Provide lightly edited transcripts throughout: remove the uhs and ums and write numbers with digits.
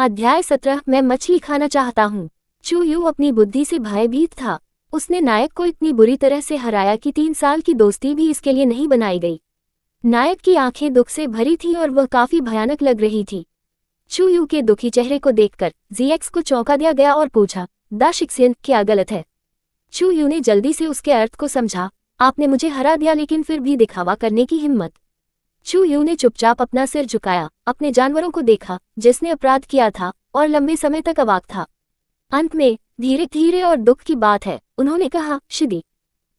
अध्याय 17। मैं मछली खाना चाहता हूँ। चू यू अपनी बुद्धि से भयभीत था। उसने नायक को इतनी बुरी तरह से हराया कि 3 साल की दोस्ती भी इसके लिए नहीं बनाई गई। नायक की आंखें दुख से भरी थीं और वह काफी भयानक लग रही थी। चू यू के दुखी चेहरे को देखकर जीएक्स को चौंका दिया गया और पूछा, दा शिक्सियन, क्या गलत है? चू यू ने जल्दी से उसके अर्थ को समझा। आपने मुझे हरा दिया, लेकिन फिर भी दिखावा करने की हिम्मत। चू यू ने चुपचाप अपना सिर झुकाया, अपने जानवरों को देखा जिसने अपराध किया था और लंबे समय तक अवाक था। अंत में धीरे धीरे और दुख की बात है, उन्होंने कहा, शिदी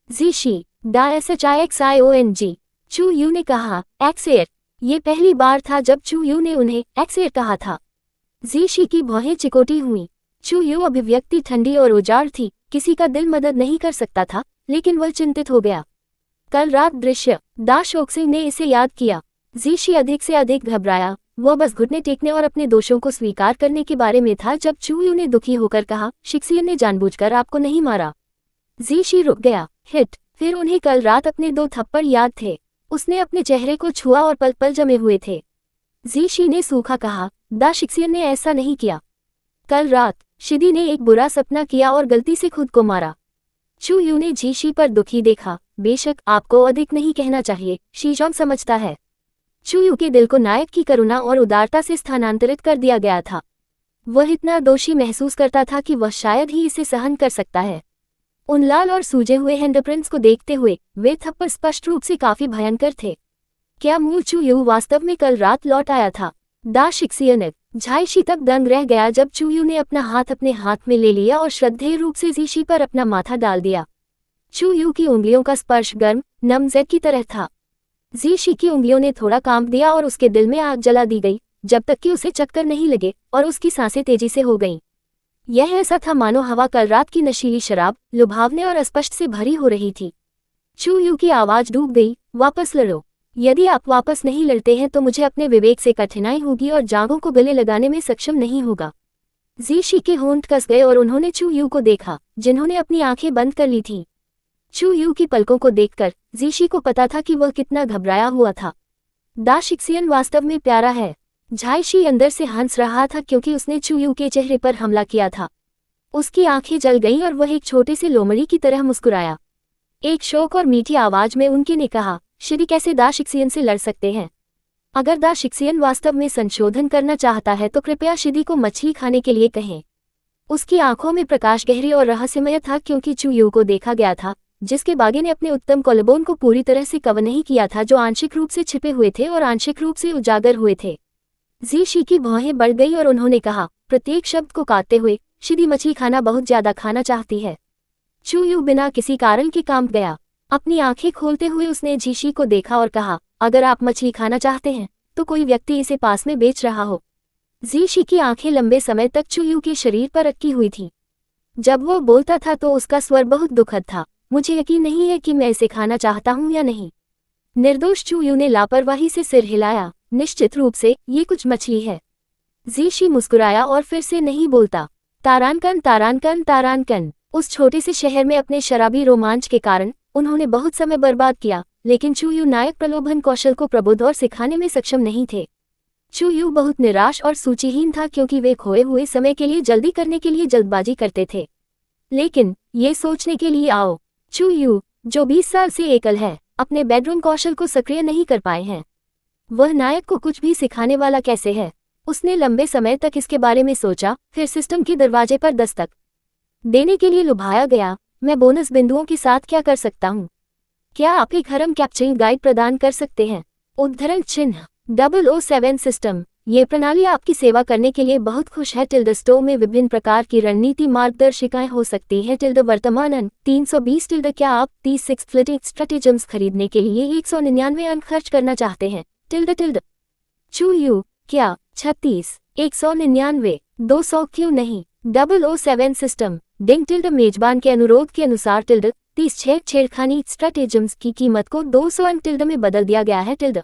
जीशी दा SHIXIONG। चू यू ने कहा, एक्सेर। ये पहली बार था जब चू यू ने उन्हें एक्सेर कहा था। जीशी की भौहें चिकोटी हुई। चू यू अभिव्यक्ति ठंडी और उजाड़ थी। किसी का दिल मदद नहीं कर सकता था, लेकिन वह चिंतित हो गया। कल रात दृश्य, दा शोकसिंह ने इसे याद किया। जीशी अधिक से अधिक घबराया। वह बस घुटने टेकने और अपने दोषों को स्वीकार करने के बारे में था जब चू यू ने दुखी होकर कहा, शिक्सियन ने जानबूझकर आपको नहीं मारा। जीशी रुक गया। हिट। फिर उन्हें कल रात अपने 2 थप्पड़ याद थे। उसने अपने चेहरे को छुआ और पल पल जमे हुए थे। जीशी ने सूखा कहा, दा शिक्सियन ने ऐसा नहीं किया। कल रात शिदी ने एक बुरा सपना किया और गलती से खुद को मारा। चू यू ने जीशी पर दुखी देखा। बेशक आपको अधिक नहीं कहना चाहिए, शीजोंग समझता है। चू यू के दिल को नायक की करुणा और उदारता से स्थानांतरित कर दिया गया था। वह इतना दोषी महसूस करता था कि वह शायद ही इसे सहन कर सकता है। उन लाल और सूजे हुए हैंडप्रिंट्स को देखते हुए वे थप्पड़ स्पष्ट रूप से काफी भयंकर थे। क्या मूल चू यू वास्तव में कल रात लौट आया था? दा शिक्सियन झाइशी तक दंग रह गया जब चू यू ने अपना हाथ अपने हाथ में ले लिया और श्रद्धेय रूप से जीशी पर अपना माथा डाल दिया। चू यू की उंगलियों का स्पर्श गर्म, नम जेट की तरह था। जीशी की उंगलियों ने थोड़ा कांप दिया और उसके दिल में आग जला दी गई, जब तक कि उसे चक्कर नहीं लगे और उसकी सांसें तेजी से हो गईं। यह ऐसा था मानो हवा कल रात की नशीली शराब, लुभावने और अस्पष्ट से भरी हो रही थी। चू यू की आवाज डूब गई, वापस लड़ो। यदि आप वापस नहीं लड़ते हैं तो मुझे अपने विवेक से कठिनाई होगी और जांघों को गले लगाने में सक्षम नहीं होगा। जीशी के होंठ कस गए और उन्होंने चू यू को देखा, जिन्होंने अपनी आंखें बंद कर ली थीं। चू यू की पलकों को देखकर जीशी को पता था कि वह कितना घबराया हुआ था। दा शिक्सियन वास्तव में प्यारा है। झाइशी अंदर से हंस रहा था क्योंकि उसने चू यू के चेहरे पर हमला किया था। उसकी आंखें जल गईं और वह एक छोटे से लोमड़ी की तरह मुस्कुराया। एक शोक और मीठी आवाज में उनके ने कहा, शिदी कैसे दा शिक्सियन से लड़ सकते हैं? अगर दा शिक्सियन वास्तव में संशोधन करना चाहता है तो कृपया शिदी को मछली खाने के लिए कहें। उसकी आंखों में प्रकाश गहरी और रहस्यमय था क्योंकि चू यू को देखा गया था, जिसके बागे ने अपने उत्तम कॉलबोन को पूरी तरह से कवर नहीं किया था, जो आंशिक रूप से छिपे हुए थे और आंशिक रूप से उजागर हुए थे। जीशी की भौहें बढ़ गई और उन्होंने कहा, प्रत्येक शब्द को काटते हुए, शिदी मछली खाना बहुत ज्यादा खाना चाहती है। चू यू बिना किसी कारण के कांप गया। अपनी आंखें खोलते हुए उसने जीशी को देखा और कहा, अगर आप मछली खाना चाहते हैं तो कोई व्यक्ति इसे पास में बेच रहा हो। जीशी की आंखें लंबे समय तक चू यू के शरीर पर अटकी हुई थीं। जब वह बोलता था तो उसका स्वर बहुत दुखद था। मुझे यकीन नहीं है कि मैं इसे खाना चाहता हूं या नहीं। निर्दोष चू यू ने लापरवाही से सिर हिलाया। निश्चित रूप से ये कुछ मछली है। जीशी मुस्कुराया और फिर से नहीं बोलता। तारानकन तारानकन तारानकन। उस छोटे से शहर में अपने शराबी रोमांच के कारण उन्होंने बहुत समय बर्बाद किया, लेकिन चू यू नायक प्रलोभन कौशल को प्रबुद्ध और सिखाने में सक्षम नहीं थे। चू यू बहुत निराश और सूचिहीन था क्योंकि वे खोए हुए समय के लिए जल्दी करने के लिए जल्दबाजी करते थे। लेकिन ये सोचने के लिए आओ, चू यू, जो 20 साल से एकल है, अपने बेडरूम कौशल को सक्रिय नहीं कर पाए हैं। वह नायक को कुछ भी सिखाने वाला कैसे है? उसने लंबे समय तक इसके बारे में सोचा, फिर सिस्टम के दरवाजे पर दस्तक देने के लिए लुभाया गया। मैं बोनस बिंदुओं के साथ क्या कर सकता हूँ? क्या आप एक हरम कैप्चरिंग गाइड प्रदान कर सकते हैं? उद्धरण चिन्ह 007 सिस्टम। ये प्रणाली आपकी सेवा करने के लिए बहुत खुश है। टिल्ड स्टोर में विभिन्न प्रकार की रणनीति मार्गदर्शिकाएं हो सकती हैं। टिल्ड वर्तमान अंक 320। टिल्ड क्या आप 36 फ्लिटिंग स्ट्रेटेजम्स खरीदने के लिए 199 अंक खर्च करना चाहते हैं? टिल्ड चू यू, क्या 36 199 200 क्यों नहीं? 007 सिस्टम। डिंग टिल्ड मेजबान के अनुरोध के अनुसार टिल्ड 36 छेड़खानी स्ट्रेटेजम्स की कीमत को 200 अंक टिल्ड में बदल दिया गया है। Tilde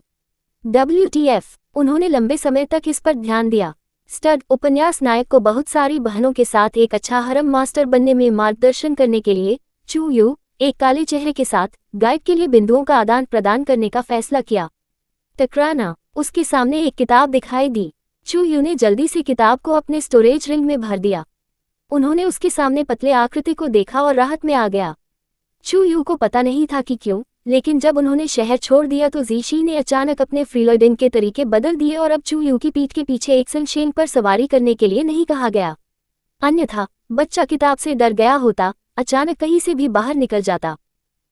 WTF। उन्होंने लंबे समय तक इस पर ध्यान दिया। स्टड उपन्यास नायक को बहुत सारी बहनों के साथ एक अच्छा हरम मास्टर बनने में मार्गदर्शन करने के लिए चू यू, एक काले चेहरे के साथ, गाइड के लिए बिंदुओं का आदान प्रदान करने का फैसला किया। टकराना। उसके सामने एक किताब दिखाई दी। चू यू ने जल्दी से किताब को अपने स्टोरेज रिंग में भर दिया। उन्होंने उसके सामने पतले आकृति को देखा और राहत में आ गया। चू यू को पता नहीं था कि क्यों, लेकिन जब उन्होंने शहर छोड़ दिया तो जीशी ने अचानक अपने फ्रीलोडिंग के तरीके बदल दिए और अब चू यू की पीठ के पीछे एक सनशेन पर सवारी करने के लिए नहीं कहा गया। अन्यथा बच्चा किताब से डर गया होता, अचानक कहीं से भी बाहर निकल जाता।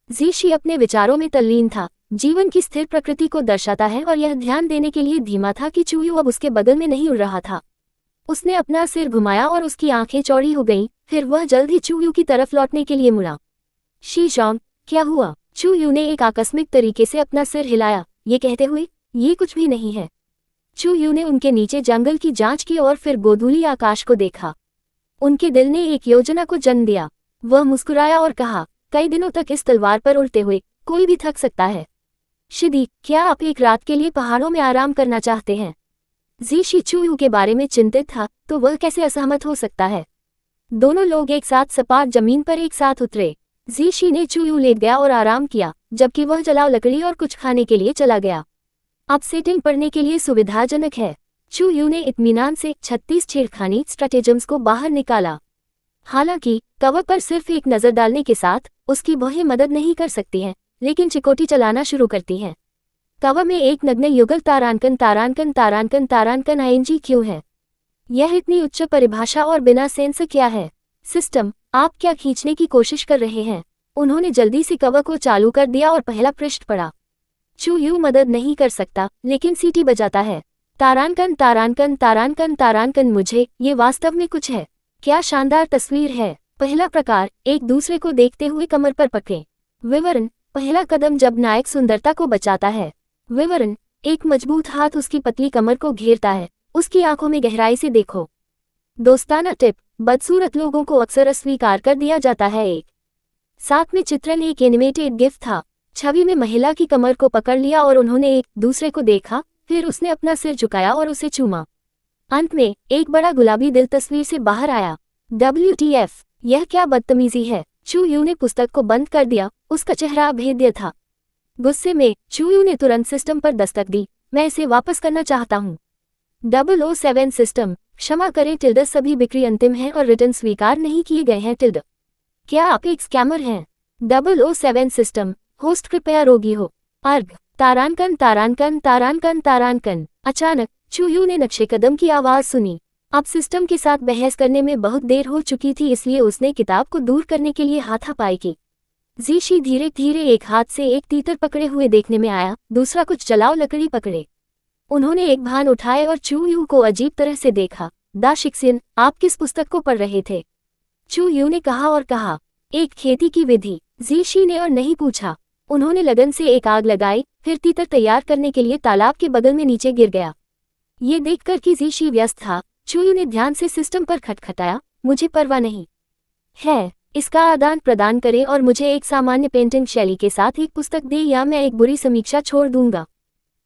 जीशी अपने विचारों में तल्लीन था। जीवन की स्थिर प्रकृति को दर्शाता है और यह ध्यान देने के लिए धीमा था कि चू यू अब उसके बगल में नहीं उड़ रहा था। उसने अपना सिर घुमाया और उसकी आंखें चौड़ी हो गईं, फिर वह जल्द ही चू यू की तरफ लौटने के लिए मुड़ा। शीशोंग, क्या हुआ? चू यू ने एक आकस्मिक तरीके से अपना सिर हिलाया, ये कहते हुए, ये कुछ भी नहीं है। चू यू ने उनके नीचे जंगल की जांच की और फिर गोधूली आकाश को देखा। उनके दिल ने एक योजना को जन्म दिया। वह मुस्कुराया और कहा, कई दिनों तक इस तलवार पर उड़ते हुए कोई भी थक सकता है। शिदी, क्या आप एक रात के लिए पहाड़ों में आराम करना चाहते हैं? जीशी चू यू के बारे में चिंतित था, तो वह कैसे असहमत हो सकता है। दोनों लोग एक साथ सपाट जमीन पर एक साथ उतरे। जीशी ने चू यू लेट गया और आराम किया, जबकि वह जलाओ लकड़ी और कुछ खाने के लिए चला गया। अब सेटिंग पढ़ने के लिए सुविधाजनक है। चू यू ने इत्मीनान से 36 छेड़खानी स्ट्रैटेजम्स को बाहर निकाला। हालांकि कवर पर सिर्फ एक नज़र डालने के साथ उसकी बहें मदद नहीं कर सकती हैं, लेकिन चिकोटी चलाना शुरू करती हैं। कवर में एक नग्न युगल तारांकन तारांकन तारांकन तारांकन आईएनजी क्यों है? यह इतनी उच्च परिभाषा और बिना सेंस क्या है? सिस्टम, आप क्या खींचने की कोशिश कर रहे हैं? उन्होंने जल्दी से कवर को चालू कर दिया और पहला पृष्ठ पढ़ा। चू यू मदद नहीं कर सकता, लेकिन सीटी बजाता है। तारांकन तारांकन तारांकन तारांकन, मुझे ये वास्तव में कुछ है। क्या शानदार तस्वीर है। पहला प्रकार, एक दूसरे को देखते हुए कमर पर पकड़ें। विवरण, पहला कदम जब नायक सुंदरता को बचाता है। विवरण, एक मजबूत हाथ उसकी पतली कमर को घेरता है, उसकी आंखों में गहराई से देखो। दोस्ताना टिप, बदसूरत लोगों को अक्सर अस्वीकार कर दिया जाता है। एक साथ में चित्रण एक एनिमेटेड गिफ था। छवि में महिला की कमर को पकड़ लिया और उन्होंने एक दूसरे को देखा, फिर उसने अपना सिर झुकाया और उसे चूमा। अंत में एक बड़ा गुलाबी दिल तस्वीर से बाहर आया। WTF, यह क्या बदतमीजी है। चू यू ने पुस्तक को बंद कर दिया, उसका चेहरा अभेद्य था। गुस्से में चू यू ने तुरंत सिस्टम पर दस्तक दी, मैं इसे वापस करना चाहता हूँ। 007 सिस्टम, क्षमा करें टिल्ड, सभी बिक्री अंतिम है और रिटर्न स्वीकार नहीं किए गए हैं टिल्ड। क्या आप एक स्कैमर हैं? 007 सिस्टम, होस्ट कृपया रोगी हो। अर्घ, तारांकन तारांकन तारांकन तारांकन। अचानक चू यू ने नक्शे कदम की आवाज सुनी। अब सिस्टम के साथ बहस करने में बहुत देर हो चुकी थी, इसलिए उसने किताब को दूर करने के लिए हाथापाई की। जीशी धीरे धीरे एक हाथ से एक तीतर पकड़े हुए देखने में आया, दूसरा कुछ जलाओ लकड़ी पकड़े। उन्होंने एक भान उठाए और चू यू को अजीब तरह से देखा। दा शिक्सिन, आप किस पुस्तक को पढ़ रहे थे? चू यू ने कहा और कहा, एक खेती की विधि। जीशी ने और नहीं पूछा। उन्होंने लगन से एक आग लगाई, फिर तीतर तैयार करने के लिए तालाब के बगल में नीचे गिर गया। ये देखकर कि जीशी व्यस्त था, चू यू ने ध्यान से सिस्टम पर खटखटाया, मुझे परवाह नहीं है, इसका आदान प्रदान करें और मुझे एक सामान्य पेंटिंग शैली के साथ एक पुस्तक दे या मैं एक बुरी समीक्षा छोड़ दूंगा।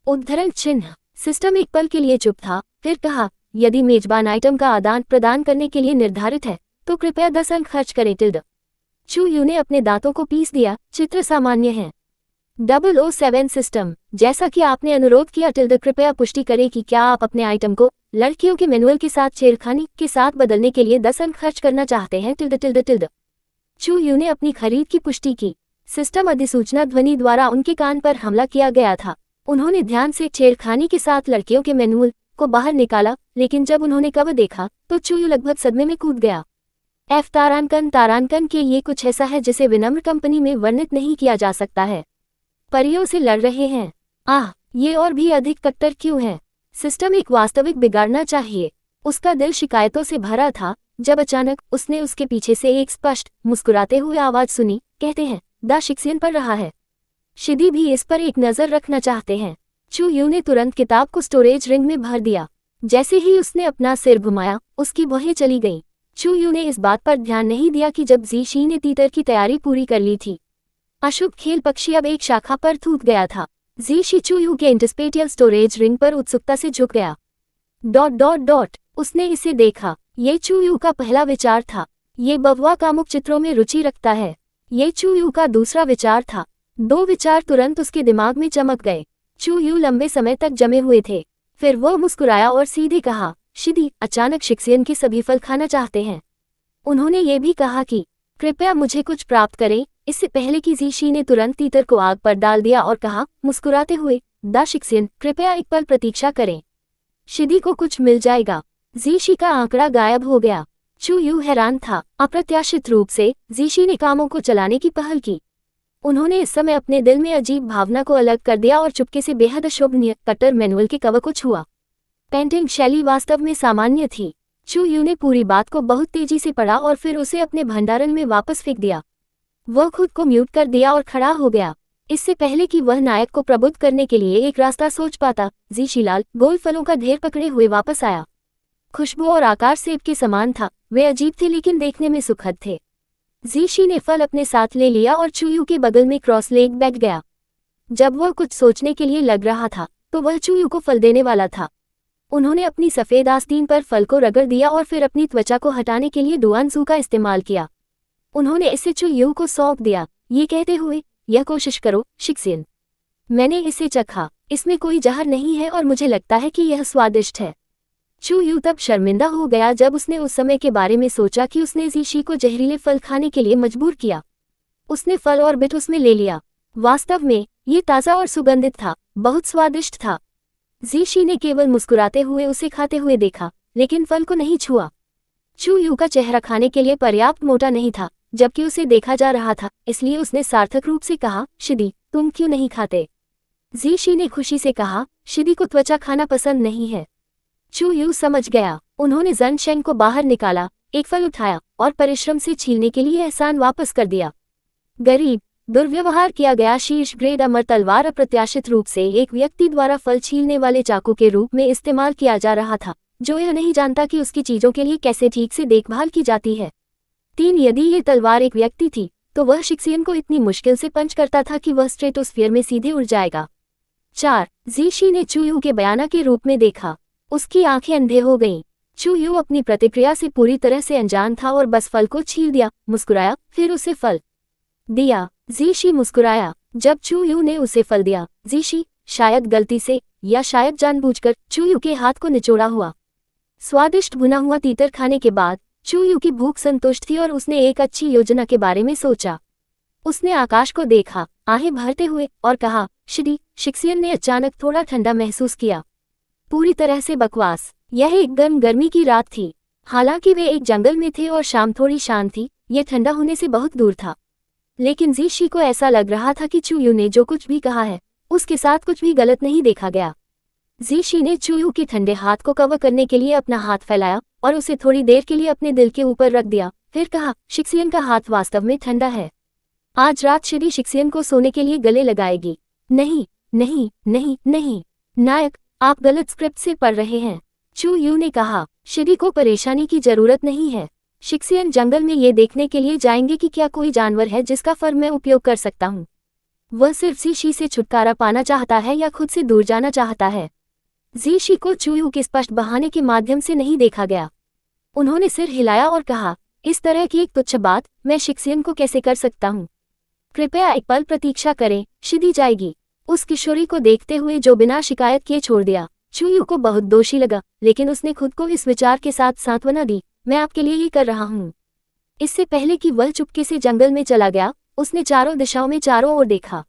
उद्धरण चिन्ह। सिस्टम एक पल के लिए चुप था, फिर कहा, यदि मेजबान आइटम का आदान प्रदान करने के लिए निर्धारित है तो कृपया 10 अंक खर्च करें टिल्ड। चू यू ने अपने दांतों को पीस दिया, चित्र सामान्य है। 007 सिस्टम, जैसा कि आपने अनुरोध किया टिल्ड, कृपया पुष्टि करें कि क्या आप अपने आइटम को लड़कियों के मैनुअल के साथ छेड़खानी के साथ बदलने के लिए 10 अंक खर्च करना चाहते हैं टिल्ड टिल्ड टिल्ड। चू यू ने अपनी खरीद की पुष्टि की। सिस्टम अधिसूचना ध्वनि द्वारा उनके कान पर हमला किया गया था। उन्होंने ध्यान से छेड़खानी के साथ लड़कियों के मैनुअल को बाहर निकाला, लेकिन जब उन्होंने कवर देखा तो चू यू लगभग सदमे में कूद गया। एफ तारांकन तारांकन के ये कुछ ऐसा है जिसे विनम्र कंपनी में वर्णित नहीं किया जा सकता है। परियों से लड़ रहे हैं। आह, ये और भी अधिक कट्टर क्यों है? सिस्टम एक वास्तविक बिगाड़ना चाहिए। उसका दिल शिकायतों से भरा था, जब अचानक उसने उसके पीछे से एक स्पष्ट मुस्कुराते हुए आवाज सुनी, कहते हैं, दा शिक्सिन पढ़ रहा है। शिदी भी इस पर एक नज़र रखना चाहते हैं। चू यू ने तुरंत किताब को स्टोरेज रिंग में भर दिया। जैसे ही उसने अपना सिर घुमाया, उसकी बहें चली गईं। चू यू ने इस बात पर ध्यान नहीं दिया कि जब जीशी ने तीतर की तैयारी पूरी कर ली थी, अशुभ खेल पक्षी अब एक शाखा पर थूक गया था। जीशी चू यू के इंटरस्पेटियल स्टोरेज रिंग पर उत्सुकता से झुक गया। ... उसने इसे देखा। ये चू यू का पहला विचार था। ये बवुआ कामुक चित्रों में रुचि रखता है। ये चू यू का दूसरा विचार था। 2 विचार तुरंत उसके दिमाग में चमक गए। चू यू लंबे समय तक जमे हुए थे, फिर वह मुस्कुराया और सीधे कहा, शिदी अचानक शिक्सियन के सभी फल खाना चाहते हैं। उन्होंने ये भी कहा कि कृपया मुझे कुछ प्राप्त करें। इससे पहले कि जीशी ने तुरंत तीतर को आग पर डाल दिया और कहा मुस्कुराते हुए, दा शिक्सियन कृपया एक पल प्रतीक्षा करें, शिदी को कुछ मिल जाएगा। जीशी का आंकड़ा गायब हो गया। चू यू हैरान था। अप्रत्याशित रूप से जीशी ने कामों को चलाने की पहल की। उन्होंने इस समय अपने दिल में अजीब भावना को अलग कर दिया और चुपके से बेहद अशोभनीय कटर मैनुअल के कवर को छुआ। पेंटिंग शैली वास्तव में सामान्य थी। चू यू ने पूरी बात को बहुत तेजी से पढ़ा और फिर उसे अपने भंडारण में वापस फेंक दिया। वह खुद को म्यूट कर दिया और खड़ा हो गया। इससे पहले कि वह नायक को प्रबुद्ध करने के लिए एक रास्ता सोच पाता, जीशी लाल गोल फलों का ढेर पकड़े हुए वापस आया। खुशबू और आकार सेब के समान था। वे अजीब थे लेकिन देखने में सुखद थे। जीशी ने फल अपने साथ ले लिया और चूयू के बगल में क्रॉस लेग बैठ गया। जब वह कुछ सोचने के लिए लग रहा था तो वह चूयू को फल देने वाला था। उन्होंने अपनी सफ़ेद आस्तीन पर फल को रगड़ दिया और फिर अपनी त्वचा को हटाने के लिए डुआनसू का इस्तेमाल किया। उन्होंने इसे चूयू को सौंप दिया, ये कहते हुए, यह कोशिश करो शिक्सियन। मैंने इसे चखा, इसमें कोई जहर नहीं है और मुझे लगता है कि यह स्वादिष्ट है। चूयू तब शर्मिंदा हो गया जब उसने उस समय के बारे में सोचा कि उसने जीशी को जहरीले फल खाने के लिए मजबूर किया। उसने फल और बिट उसमें ले लिया। वास्तव में ये ताज़ा और सुगंधित था, बहुत स्वादिष्ट था। जीशी ने केवल मुस्कुराते हुए उसे खाते हुए देखा, लेकिन फल को नहीं छुआ। चूयू का चेहरा खाने के लिए पर्याप्त मोटा नहीं था, जबकि उसे देखा जा रहा था, इसलिए उसने सार्थक रूप से कहा, शिदी तुम क्यों नहीं खाते? जीशी ने खुशी से कहा, शिदी को त्वचा खाना पसंद नहीं है। चूयू समझ गया। उन्होंने ज़नशेंग को बाहर निकाला, एक फल उठाया और परिश्रम से छीलने के लिए एहसान वापस कर दिया। गरीब, दुर्व्यवहार किया गया शीर्ष ग्रेड अमर तलवार अप्रत्याशित रूप से एक व्यक्ति द्वारा फल छीलने वाले चाकू के रूप में इस्तेमाल किया जा रहा था, जो यह नहीं जानता कि उसकी चीज़ों के लिए कैसे ठीक से देखभाल की जाती है। 3 यदि ये तलवार एक व्यक्ति थी तो वह शिक्सियन को इतनी मुश्किल से पंच करता था कि वह स्ट्रेटोस्फीयर में सीधे उड़ जाएगा। 4 जीशी ने चूयू के बयाना के रूप में देखा। उसकी आंखें अंधे हो गईं। चूयू अपनी प्रतिक्रिया से पूरी तरह से अनजान था और बस फल को छील दिया, मुस्कुराया, फिर उसे फल दिया। जीशी मुस्कुराया जब चूयू ने उसे फल दिया। जीशी शायद गलती से या शायद जानबूझकर चूयू के हाथ को निचोड़ा हुआ। स्वादिष्ट भुना हुआ तीतर खाने के बाद चूयू की भूख संतुष्ट थी और उसने एक अच्छी योजना के बारे में सोचा। उसने आकाश को देखा, आहें भरते हुए, और कहा, शिदी। शिक्सियन ने अचानक थोड़ा ठंडा महसूस किया। पूरी तरह से बकवास। यह एक गर्म गर्मी की रात थी। हालांकि वे एक जंगल में थे और शाम थोड़ी शांत थी, यह ठंडा होने से बहुत दूर था। लेकिन जीशी को ऐसा लग रहा था कि चूयू ने जो कुछ भी कहा है, उसके साथ कुछ भी गलत नहीं देखा गया। जीशी ने चूयू के ठंडे हाथ को कवर करने के लिए अपना हाथ फैलाया और उसे थोड़ी देर के लिए अपने दिल के ऊपर रख दिया, फिर कहा, शिक्सियन का हाथ वास्तव में ठंडा है। आज रात शिदी शिक्सियन को सोने के लिए गले लगाएगी। नहीं नहीं नहीं नहीं नायक, आप गलत स्क्रिप्ट से पढ़ रहे हैं। चूयू ने कहा, शिदी को परेशानी की जरूरत नहीं है। शिक्सियन जंगल में ये देखने के लिए जाएंगे कि क्या कोई जानवर है जिसका फर मैं उपयोग कर सकता हूँ। वह सिर्फ जीशी से छुटकारा पाना चाहता है या खुद से दूर जाना चाहता है। जीशी को चूयू के स्पष्ट बहाने के माध्यम से नहीं देखा गया। उन्होंने सिर हिलाया और कहा, इस तरह की एक तुच्छ बात मैं शिक्सियन को कैसे कर सकता हूँ? कृपया एक पल प्रतीक्षा करें, शिदी जाएगी। उस किशोरी को देखते हुए जो बिना शिकायत किए छोड़ दिया। चूयू को बहुत दोषी लगा, लेकिन उसने खुद को इस विचार के साथ सांत्वना दी, मैं आपके लिए ये कर रहा हूँ। इससे पहले कि वह चुपके से जंगल में चला गया, उसने चारों दिशाओं में चारों ओर देखा।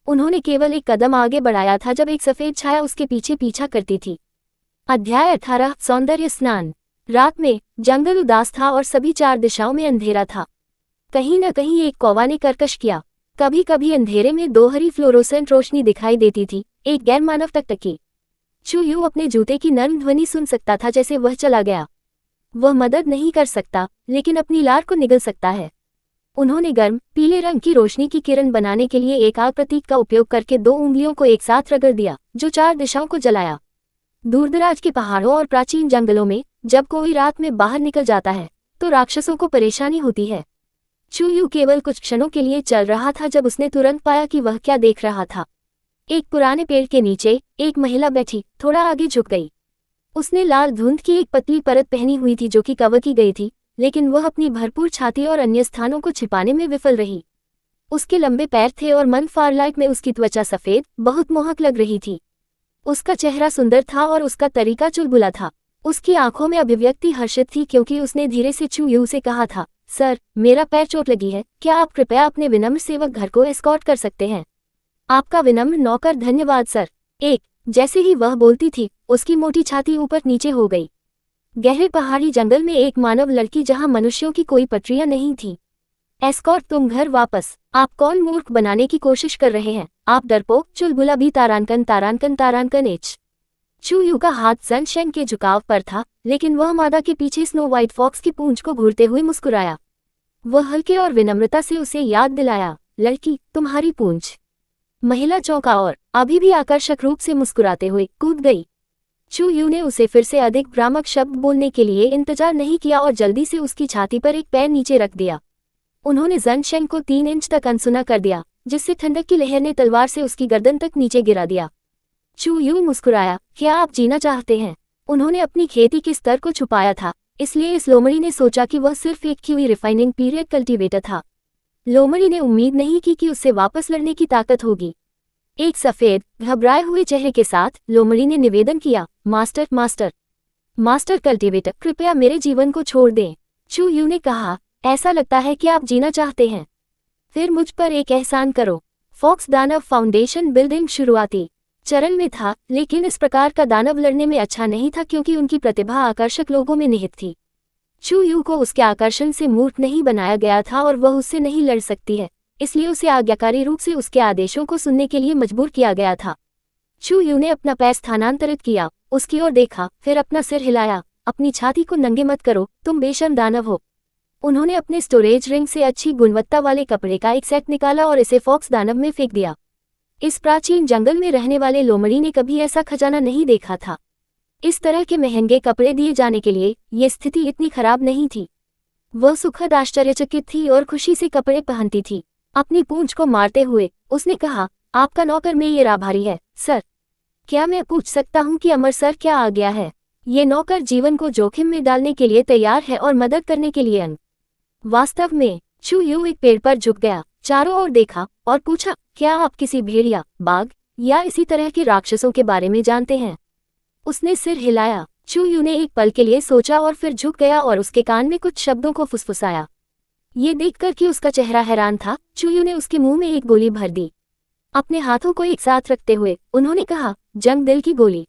उन्होंने केवल एक कदम आगे बढ़ाया था जब एक सफ़ेद छाया उसके पीछे पीछा करती थी। अध्याय 18 सौंदर्य स्नान। रात में जंगल उदास था और सभी 4 दिशाओं में अंधेरा था। कहीं न कहीं एक कौवा ने कर्कश किया। कभी कभी अंधेरे में 2 हरी फ्लोरोसेंट रोशनी दिखाई देती थी, एक गैर मानव टकटकी। चूयू अपने जूते की नर्म ध्वनि सुन सकता था जैसे वह चला गया। वह मदद नहीं कर सकता, लेकिन अपनी लार को निगल सकता है। उन्होंने गर्म पीले रंग की रोशनी की किरण बनाने के लिए एक आग प्रतीक का उपयोग करके 2 उंगलियों को एक साथ रगड़ दिया, जो 4 दिशाओं को जलाया। दूरदराज के पहाड़ों और प्राचीन जंगलों में जब कोई रात में बाहर निकल जाता है तो राक्षसों को परेशानी होती है। चूयू केवल कुछ क्षणों के लिए चल रहा था जब उसने तुरंत पाया कि वह क्या देख रहा था। एक पुराने पेड़ के नीचे एक महिला बैठी, थोड़ा आगे झुक गई। उसने लाल धुंध की एक पतली परत पहनी हुई थी जो कि कवर की गई थी, लेकिन वह अपनी भरपूर छाती और अन्य स्थानों को छिपाने में विफल रही। उसके लंबे पैर थे और मन फारलाइट में उसकी त्वचा सफ़ेद, बहुत मोहक लग रही थी। उसका चेहरा सुंदर था और उसका तरीका चुलबुला था। उसकी आंखों में अभिव्यक्ति हर्षित थी क्योंकि उसने धीरे से चू यू से कहा था, सर, मेरा पैर चोट लगी है, क्या आप कृपया अपने विनम्र सेवक घर को एस्कॉर्ट कर सकते हैं? आपका विनम्र नौकर। धन्यवाद सर। एक जैसे ही वह बोलती थी, उसकी मोटी छाती ऊपर नीचे हो गई। गहरे पहाड़ी जंगल में एक मानव लड़की जहां मनुष्यों की कोई पटरियां नहीं थी। एस्कॉर्ट तुम घर वापस? आप कौन मूर्ख बनाने की कोशिश कर रहे हैं? आप डरपोक, चुलबुला भी। तारानकन तारानकन तारानकन एच। चू यू का हाथ ज़न शेंग के झुकाव पर था, लेकिन वह मादा के पीछे स्नो व्हाइट फॉक्स की पूंछ को घूरते हुए मुस्कुराया। वह हल्के और विनम्रता से उसे याद दिलाया, लड़की, तुम्हारी पूंछ। महिला चौंका और अभी भी आकर्षक रूप से मुस्कुराते हुए कूद गई। चू यू ने उसे फिर से अधिक भ्रामक शब्द बोलने के लिए इंतजार नहीं किया और जल्दी से उसकी छाती पर एक पैर नीचे रख दिया। उन्होंने ज़न शेंग को 3 इंच तक अनसुना कर दिया, जिससे ठंडक की लहर ने तलवार से उसकी गर्दन तक नीचे गिरा दिया। चू यू मुस्कुराया, क्या आप जीना चाहते हैं? उन्होंने अपनी खेती के स्तर को छुपाया था, इसलिए इस लोमड़ी ने सोचा कि वह सिर्फ एक क्यूई रिफाइनिंग पीरियड कल्टीवेटर था। लोमड़ी ने उम्मीद नहीं की कि उससे वापस लड़ने की ताकत होगी। एक सफेद, घबराए हुए चेहरे के साथ लोमड़ी ने निवेदन किया, मास्टर मास्टर मास्टर कल्टीवेटर, कृपया मेरे जीवन को छोड़ दें। चू यू ने कहा, ऐसा लगता है कि आप जीना चाहते हैं। फिर मुझ पर एक एहसान करो। फॉक्स दानव फाउंडेशन बिल्डिंग शुरुआती चरण में था, लेकिन इस प्रकार का दानव लड़ने में अच्छा नहीं था क्योंकि उनकी प्रतिभा आकर्षक लोगों में निहित थी। चू यू को उसके आकर्षण से मूर्ख नहीं बनाया गया था और वह उससे नहीं लड़ सकती है, इसलिए उसे आज्ञाकारी रूप से उसके आदेशों को सुनने के लिए मजबूर किया गया था। चू यू ने अपना पैर स्थानांतरित किया, उसकी ओर देखा, फिर अपना सिर हिलाया। अपनी छाती को नंगे मत करो, तुम बेशर्म दानव हो। उन्होंने अपने स्टोरेज रिंग से अच्छी गुणवत्ता वाले कपड़े का एक सेट निकाला और इसे फॉक्स दानव में फेंक दिया। इस प्राचीन जंगल में रहने वाले लोमड़ी ने कभी ऐसा खजाना नहीं देखा था। इस तरह के महंगे कपड़े दिए जाने के लिए ये स्थिति इतनी खराब नहीं थी। वह सुखद आश्चर्यचकित थी और खुशी से कपड़े पहनती थी। अपनी पूंछ को मारते हुए उसने कहा, आपका नौकर मेयर आभारी है, सर। क्या मैं पूछ सकता हूं कि अमर सर क्या आ गया है? ये नौकर जीवन को जोखिम में डालने के लिए तैयार है और मदद करने के लिए वास्तव में। चू यू एक पेड़ पर झुक गया, चारों ओर देखा और पूछा, क्या आप किसी भेड़िया, बाघ या इसी तरह के राक्षसों के बारे में जानते हैं? उसने सिर हिलाया। चू यू ने एक पल के लिए सोचा और फिर झुक गया और उसके कान में कुछ शब्दों को फुसफुसाया। ये देखकर कि उसका चेहरा हैरान था, चू यू ने उसके मुंह में एक गोली भर दी। अपने हाथों को एक साथ रखते हुए उन्होंने कहा, जंग दिल की गोली।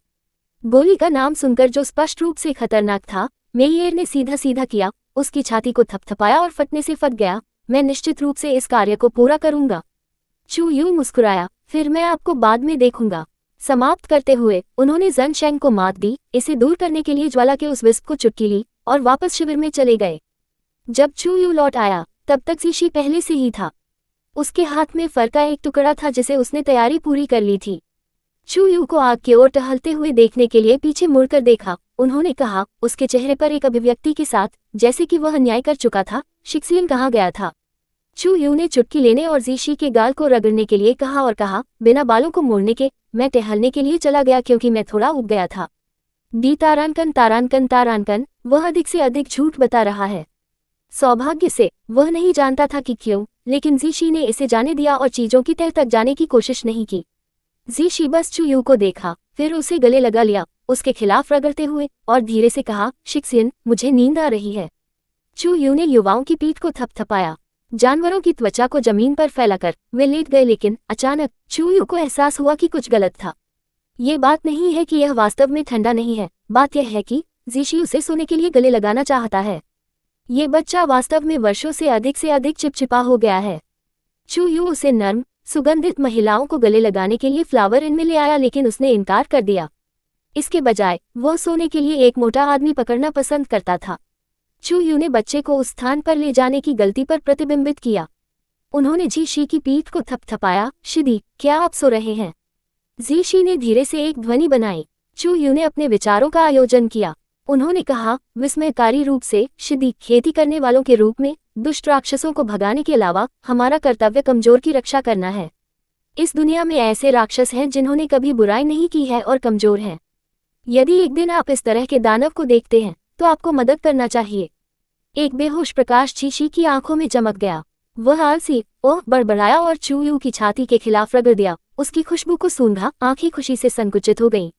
गोली का नाम सुनकर जो स्पष्ट रूप से खतरनाक था, मेयर ने सीधा सीधा किया, उसकी छाती को थपथपाया और फटने से फट गया। मैं निश्चित रूप से इस कार्य को पूरा करूंगा। चू यू मुस्कुराया, फिर मैं आपको बाद में देखूंगा। समाप्त करते हुए उन्होंने ज़न शेंग को मात दी, इसे दूर करने के लिए ज्वाला के उस विस्प को चुटकी ली और वापस शिविर में चले गए। जब चू यू लौट आया, तब तक जीशी पहले से ही था। उसके हाथ में फर का एक टुकड़ा था जिसे उसने तैयारी पूरी कर ली थी। चू यू को आग की ओर टहलते हुए देखने के लिए पीछे मुड़कर देखा। उन्होंने कहा, उसके चेहरे पर एक अभिव्यक्ति के साथ, जैसे कि वह अन्याय कर चुका था, शिक्सियन कहा गया था। चू यू ने चुटकी लेने और जीशी के गाल को रगड़ने के लिए कहा और कहा, बिना बालों को मोड़ने के, मैं टहलने के लिए चला गया क्योंकि मैं थोड़ा उब गया था। डी तारानकन तारानकन तारानकन, वह अधिक से अधिक झूठ बता रहा है। सौभाग्य से वह नहीं जानता था कि क्यों, लेकिन जीशी ने इसे जाने दिया और चीजों की तह तक जाने की कोशिश नहीं की। जीशी बस चू यू को देखा, फिर उसे गले लगा लिया, उसके खिलाफ रगड़ते हुए, और धीरे से कहा, शिक्सियन, मुझे नींद आ रही है। चू यू ने युवाओं की पीठ को थपथपाया। जानवरों की त्वचा को जमीन पर फैलाकर वे लेट गए, लेकिन अचानक चू यू को एहसास हुआ कि कुछ गलत था। ये बात नहीं है कि यह वास्तव में ठंडा नहीं है, बात यह है कि जीशी उसे सोने के लिए गले लगाना चाहता है। ये बच्चा वास्तव में वर्षों से अधिक चिपचिपा हो गया है। चू यू उसे नर्म, सुगंधित महिलाओं को गले लगाने के लिए फ्लावर इन में ले आया, लेकिन उसने इनकार कर दिया। इसके बजाय वह सोने के लिए एक मोटा आदमी पकड़ना पसंद करता था। चू यू ने बच्चे को उस स्थान पर ले जाने की गलती पर प्रतिबिंबित किया। उन्होंने जीशी की पीठ को थपथपाया, शिदी, क्या आप सो रहे हैं? जीशी ने धीरे से एक ध्वनि बनाई। चू यू ने अपने विचारों का आयोजन किया। उन्होंने कहा, विस्मयकारी रूप से, शिदी, खेती करने वालों के रूप में दुष्ट राक्षसों को भगाने के अलावा हमारा कर्तव्य कमजोर की रक्षा करना है। इस दुनिया में ऐसे राक्षस हैं जिन्होंने कभी बुराई नहीं की है और कमजोर हैं। यदि एक दिन आप इस तरह के दानव को देखते हैं तो आपको मदद करना चाहिए। एक बेहोश प्रकाश जीशी की आंखों में चमक गया। वह आलसी, ओह, बड़बड़ाया और चू यू की छाती के खिलाफ रगड़ दिया। उसकी खुशबू को सूंघा, आंखें खुशी से संकुचित हो गईं।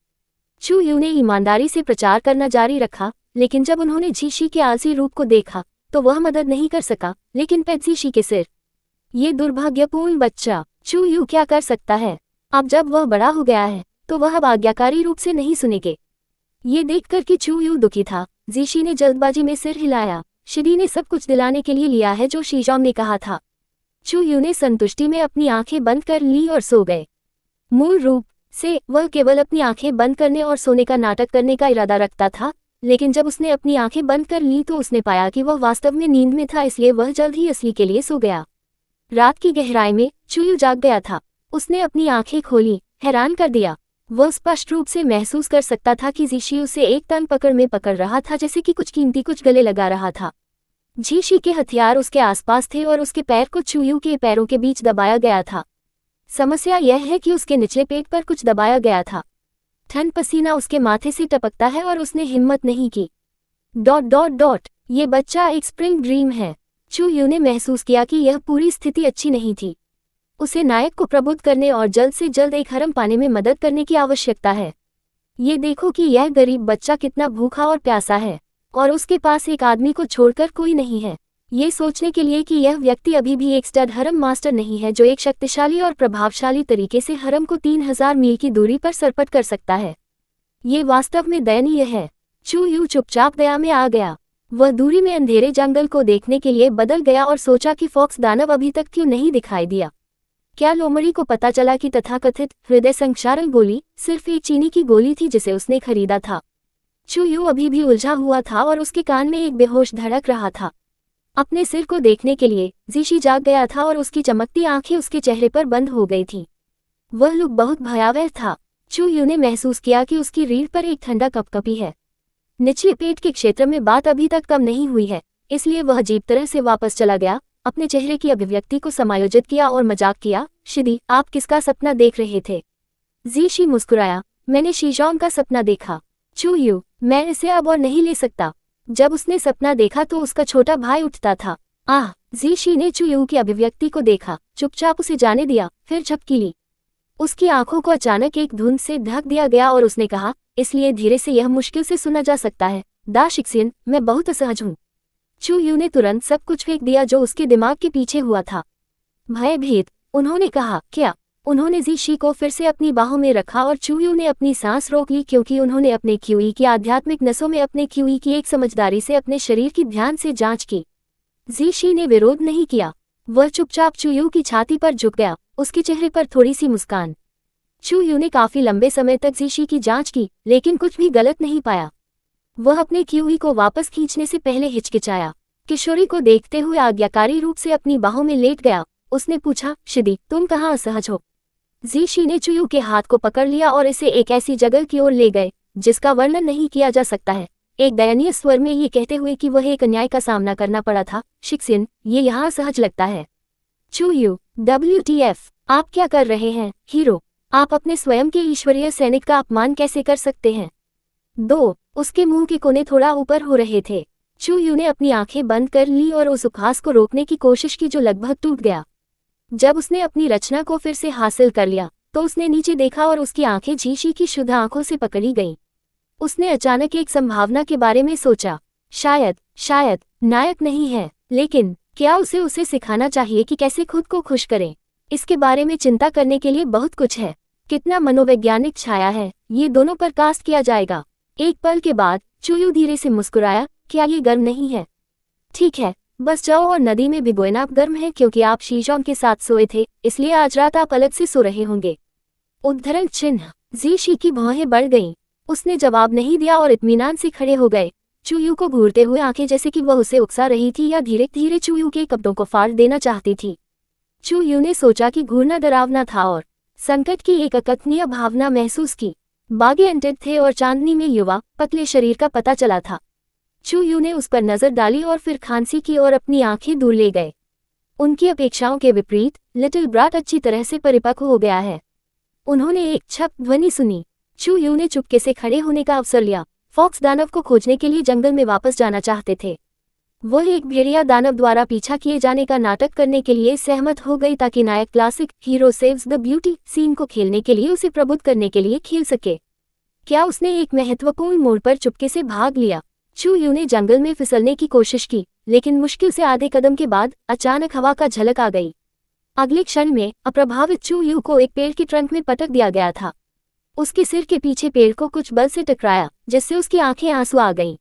चू यू ने ईमानदारी से प्रचार करना जारी रखा, लेकिन जब उन्होंने झीशी के आलसी रूप को देखा तो वह मदद नहीं कर सका, लेकिन पेटजीशी के सिर। ये दुर्भाग्यपूर्ण बच्चा, चू यू क्या कर सकता है? अब जब वह बड़ा हो गया है तो वह अब आज्ञाकारी रूप से नहीं सुनेगे। ये देखकर कि चू यू दुखी था, जीशी ने जल्दबाजी में सिर हिलाया। शिदी ने सब कुछ दिलाने के लिए लिया है जो शीजोंग ने कहा था। चू यू ने संतुष्टि में अपनी आंखें बंद कर ली और सो गए। मूल रूप से वह केवल अपनी आंखें बंद करने और सोने का नाटक करने का इरादा रखता था, लेकिन जब उसने अपनी आंखें बंद कर ली तो उसने पाया कि वह वास्तव में नींद में था, इसलिए वह जल्द ही असली के लिए सो गया। रात की गहराई में चू यू जाग गया था। उसने अपनी आंखें खोली, हैरान कर दिया। वह स्पष्ट रूप से महसूस कर सकता था कि जीशी उसे एक तन पकड़ में पकड़ रहा था, जैसे कि कुछ कीमती कुछ गले लगा रहा था। जीशी के हथियार उसके आसपास थे और उसके पैर को चू यू के पैरों के बीच दबाया गया था। समस्या यह है कि उसके निचले पेट पर कुछ दबाया गया था। ठंड पसीना उसके माथे से टपकता है और उसने हिम्मत नहीं की। ... ये बच्चा एक स्प्रिंग ड्रीम है। चू यू ने महसूस किया कि यह पूरी स्थिति अच्छी नहीं थी। उसे नायक को प्रबुद्ध करने और जल्द से जल्द एक हरम पाने में मदद करने की आवश्यकता है। ये देखो कि यह गरीब बच्चा कितना भूखा और प्यासा है, और उसके पास एक आदमी को छोड़कर कोई नहीं है। ये सोचने के लिए कि यह व्यक्ति अभी भी एक स्टड हरम मास्टर नहीं है जो एक शक्तिशाली और प्रभावशाली तरीके से हरम को 3000 मील की दूरी पर सरपट कर सकता है। ये वास्तव में दयनीय है। चू यू चुपचाप दया में आ गया। वह दूरी में अंधेरे जंगल को देखने के लिए बदल गया और सोचा कि फॉक्स दानव अभी तक क्यों नहीं दिखाई दिया। क्या लोमड़ी को पता चला कि तथाकथित हृदय संक्षारण गोली सिर्फ एक चीनी की गोली थी जिसे उसने खरीदा था? चू यू अभी भी उलझा हुआ था और उसके कान में एक बेहोश धड़क रहा था। अपने सिर को देखने के लिए जीशी जाग गया था और उसकी चमकती आंखें उसके चेहरे पर बंद हो गई थीं। वह लुक बहुत भयावह था। चू यू ने महसूस किया कि उसकी रीढ़ पर एक ठंडा कपकपी है। निचले पेट के क्षेत्र में बात अभी तक कम नहीं हुई है, इसलिए वह अजीब तरह से वापस चला गया, अपने चेहरे की अभिव्यक्ति को समायोजित किया और मजाक किया। शिदी, आप किसका सपना देख रहे थे? जीशी मुस्कुराया, मैंने शीजोंग का सपना देखा। चू यू, मैं इसे अब और नहीं ले सकता। जब उसने सपना देखा तो उसका छोटा भाई उठता था। आह! जीशी ने चू यू की अभिव्यक्ति को देखा, चुपचाप उसे जाने दिया, फिर झपकी ली। उसकी आंखों को अचानक एक धुंध से ढक दिया गया और उसने कहा, इसलिए धीरे से यह मुश्किल से सुना जा सकता है, दा शिक्सिन, मैं बहुत असहज हूँ। चू यू ने तुरंत सब कुछ फेंक दिया जो उसके दिमाग के पीछे हुआ था। भयभीत, उन्होंने कहा, क्या? उन्होंने जीशी को फिर से अपनी बाहों में रखा और चू यू ने अपनी सांस रोक ली क्योंकि उन्होंने अपने क्यूई की आध्यात्मिक नसों में अपने क्यूई की एक समझदारी से अपने शरीर की ध्यान से जांच की। जीशी ने विरोध नहीं किया। वह चुपचाप चू यू की छाती पर झुक गया, उसके चेहरे पर थोड़ी सी मुस्कान। चू यू ने काफी लंबे समय तक जीशी की जांच की, लेकिन कुछ भी गलत नहीं पाया। वह अपने क्यूई को वापस खींचने से पहले हिचकिचाया। किशोरी को देखते हुए आज्ञाकारी रूप से अपनी बाहों में लेट गया। उसने पूछा, शिदी, तुम कहाँ असहज हो? जीशी ने चू यू के हाथ को पकड़ लिया और इसे एक ऐसी जगह की ओर ले गए जिसका वर्णन नहीं किया जा सकता है, एक दयनीय स्वर में ये कहते हुए कि वह एक अन्याय का सामना करना पड़ा था। शिक्सिन, ये यहाँ असहज लगता है। चू यू, WTF, आप क्या कर रहे हैं, हीरो? आप अपने स्वयं के ईश्वरीय सैनिक का अपमान कैसे कर सकते हैं? 2. उसके मुंह के कोने थोड़ा ऊपर हो रहे थे। चू यू ने अपनी आंखें बंद कर ली और उस उपहास को रोकने की कोशिश की जो लगभग टूट गया। जब उसने अपनी रचना को फिर से हासिल कर लिया तो उसने नीचे देखा और उसकी आंखें जीशी की शुद्ध आंखों से पकड़ी गईं। उसने अचानक एक संभावना के बारे में सोचा। शायद नायक नहीं है, लेकिन क्या उसे सिखाना चाहिए कि कैसे खुद को खुश करें? इसके बारे में चिंता करने के लिए बहुत कुछ है। कितना मनोवैज्ञानिक छाया है, ये दोनों पर कास्ट किया जाएगा। एक पल के बाद चू यू धीरे से मुस्कुराया, क्या ये गर्म नहीं है? ठीक है, बस जाओ और नदी में भिगोना। गर्म है क्योंकि आप शीजोंग के साथ सोए थे, इसलिए आज रात आप अलग से सो रहे होंगे। उद्धरण चिन्ह। जीशी की भौहें बढ़ गईं। उसने जवाब नहीं दिया और इत्मीनान से खड़े हो गए, चू यू को घूरते हुए आंखें जैसे कि वह उसे उकसा रही थी या धीरे धीरे चू यू के कपड़ों को फाड़ देना चाहती थी। चू यू ने सोचा कि घूरना डरावना था और संकट की एक अकथनीय भावना महसूस की। बागे अंटित थे और चांदनी में युवा पतले शरीर का पता चला था। चू यू ने उस पर नजर डाली और फिर खांसी की और अपनी आंखें दूर ले गए। उनकी अपेक्षाओं के विपरीत लिटिल ब्राट अच्छी तरह से परिपक्व हो गया है। उन्होंने एक छप ध्वनि सुनी। चू यू ने चुपके से खड़े होने का अवसर लिया। फॉक्स दानव को खोजने के लिए जंगल में वापस जाना चाहते थे। वह एक भेड़िया दानव द्वारा पीछा किए जाने का नाटक करने के लिए सहमत हो गई ताकि नायक classic hero saves the beauty scene को खेलने के लिए उसे प्रबुद्ध करने के लिए खेल सके। क्या उसने एक महत्वपूर्ण मोड़ पर चुपके से भाग लिया। चू यू ने जंगल में फिसलने की कोशिश की, लेकिन मुश्किल से आधे कदम के बाद अचानक हवा का झलक आ गई। अगले क्षण में अप्रभावित चू यू को एक पेड़ के ट्रंक में पटक दिया गया था। उसके सिर के पीछे पेड़ को कुछ बल से टकराया, जिससे उसकी आंखें आंसू आ गईं।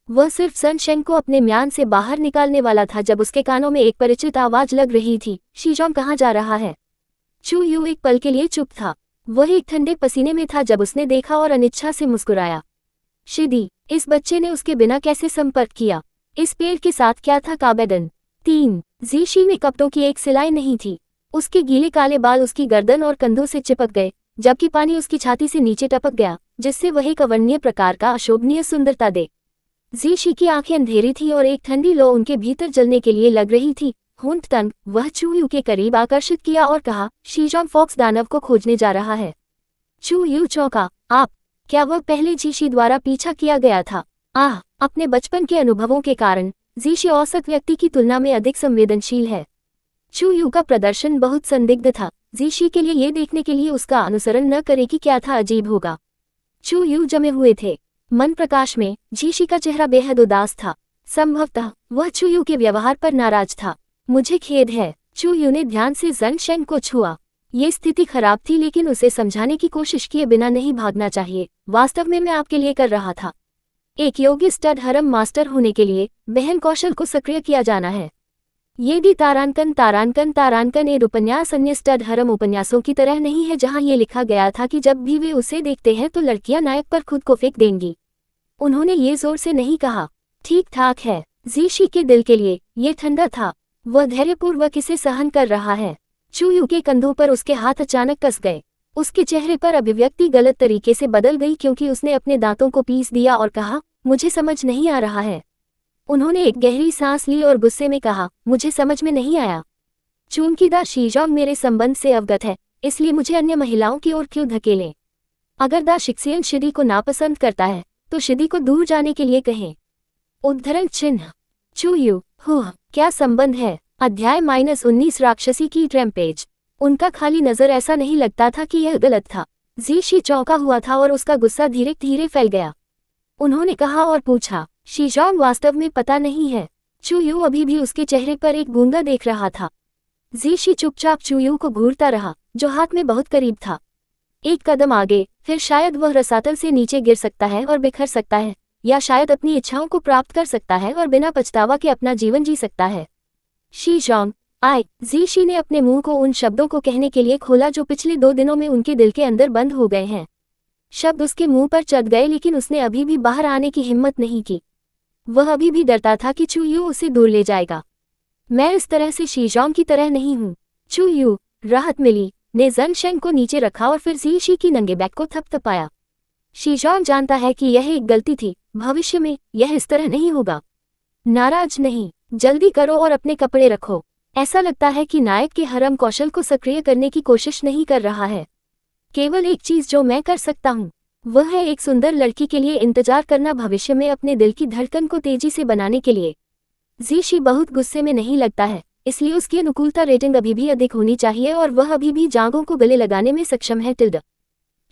वह सिर्फ सन शेंग को अपने म्यान से बाहर निकालने वाला था जब उसके कानों में एक परिचित आवाज लग रही थी, शीजोंग कहाँ जा रहा है। चू यू एक पल के लिए चुप था। वह एक ठंडे पसीने में था जब उसने देखा और अनिच्छा से मुस्कुराया। शिदी, इस बच्चे ने उसके बिना कैसे संपर्क किया। इस पेड़ के साथ क्या था काबेदन। 3 जीशी में कपड़ों की एक सिलाई नहीं थी। उसके गीले काले बाल उसकी गर्दन और कंधों से चिपक गए, जबकि पानी उसकी छाती से नीचे टपक गया, जिससे वह एक अवर्णनीय प्रकार का अशोभनीय सुंदरता दे। जीशी की आंखें अंधेरी थी और एक ठंडी लो उनके भीतर जलने के लिए लग रही थी। होंठ तंग वह चू यू के करीब आकर्षित किया और कहा, शीजोंग फॉक्स दानव को खोजने जा रहा है। चू यू चौंका। आप? क्या वह पहले जीशी द्वारा पीछा किया गया था? अपने बचपन के अनुभवों के कारण जीशी औसत व्यक्ति की तुलना में अधिक संवेदनशील है। चू यू का प्रदर्शन बहुत संदिग्ध था, जीशी के लिए ये देखने के लिए उसका अनुसरण न करे कि क्या था अजीब होगा। चू यू जमे हुए थे। मन प्रकाश में जीशी का चेहरा बेहद उदास था। संभवतः वह चू यू के व्यवहार पर नाराज था। मुझे खेद है। चू यू ने ध्यान से जन शेंग को छुआ। ये स्थिति खराब थी, लेकिन उसे समझाने की कोशिश किए बिना नहीं भागना चाहिए। वास्तव में मैं आपके लिए कर रहा था। एक योग्य स्टड हरम मास्टर होने के लिए बहन कौशल को सक्रिय किया जाना है। ये भी तारांकन एक उपन्यास अन्य स्टड हरम उपन्यासों की तरह नहीं है, जहां ये लिखा गया था कि जब भी वे उसे देखते हैं तो लड़कियां नायक पर खुद को फेंक देंगी। उन्होंने ये जोर से नहीं कहा। ठीक ठाक है। जीशी के दिल के लिए ये ठंडा था। वह धैर्यपूर्वक इसे सहन कर रहा है। चू यू के कंधों पर उसके हाथ अचानक कस गए। उसके चेहरे पर अभिव्यक्ति गलत तरीके से बदल गई क्योंकि उसने अपने दांतों को पीस दिया और कहा, मुझे समझ नहीं आ रहा है। उन्होंने एक गहरी सांस ली और गुस्से में कहा, मुझे समझ में नहीं आया। चूंकि दा शीजोंग मेरे संबंध से अवगत है, इसलिए मुझे अन्य महिलाओं की ओर क्यों धकेलें। अगर दा शिक्सियन शिदी को नापसंद करता है तो शिदी को दूर जाने के लिए कहें। उद्धरण चिन्ह। चू यू, क्या संबंध है। अध्याय -19 राक्षसी की रैम्पेज। उनका खाली नजर ऐसा नहीं लगता था कि यह गलत था। जीशी चौंका हुआ था और उसका गुस्सा धीरे धीरे फैल गया। उन्होंने कहा और पूछा, शीजोंग वास्तव में पता नहीं है। चू यू अभी भी उसके चेहरे पर एक गूंगा देख रहा था। जीशी चुपचाप चू यू को घूरता रहा, जो हाथ में बहुत करीब था। एक कदम आगे, फिर शायद वह रसातल से नीचे गिर सकता है और बिखर सकता है, या शायद अपनी इच्छाओं को प्राप्त कर सकता है और बिना पछतावा के अपना जीवन जी सकता है। शीजोंग, जीशी ने अपने मुंह को उन शब्दों को कहने के लिए खोला जो पिछले 2 दिनों में उनके दिल के अंदर बंद हो गए हैं। शब्द उसके मुंह पर चढ़ गए, लेकिन उसने अभी भी बाहर आने की हिम्मत नहीं की। वह अभी भी डरता था कि चू यू उसे दूर ले जाएगा। मैं इस तरह से शीजोंग की तरह नहीं हूँ। चू यू, राहत मिली, ने जन शेंग को नीचे रखा और फिर जीशी की नंगे बैक को थपथपाया। शीजोंग जानता है कि यह एक गलती थी, भविष्य में यह इस तरह नहीं होगा। नाराज नहीं, जल्दी करो और अपने कपड़े रखो। ऐसा लगता है कि नायक के हरम कौशल को सक्रिय करने की कोशिश नहीं कर रहा है। केवल एक चीज जो मैं कर सकता हूँ, वह है एक सुंदर लड़की के लिए इंतजार करना, भविष्य में अपने दिल की धड़कन को तेजी से बनाने के लिए। जीशी बहुत गुस्से में नहीं लगता है, इसलिए उसकी अनुकूलता रेटिंग अभी भी अधिक होनी चाहिए और वह अभी भी जांघों को गले लगाने में सक्षम है।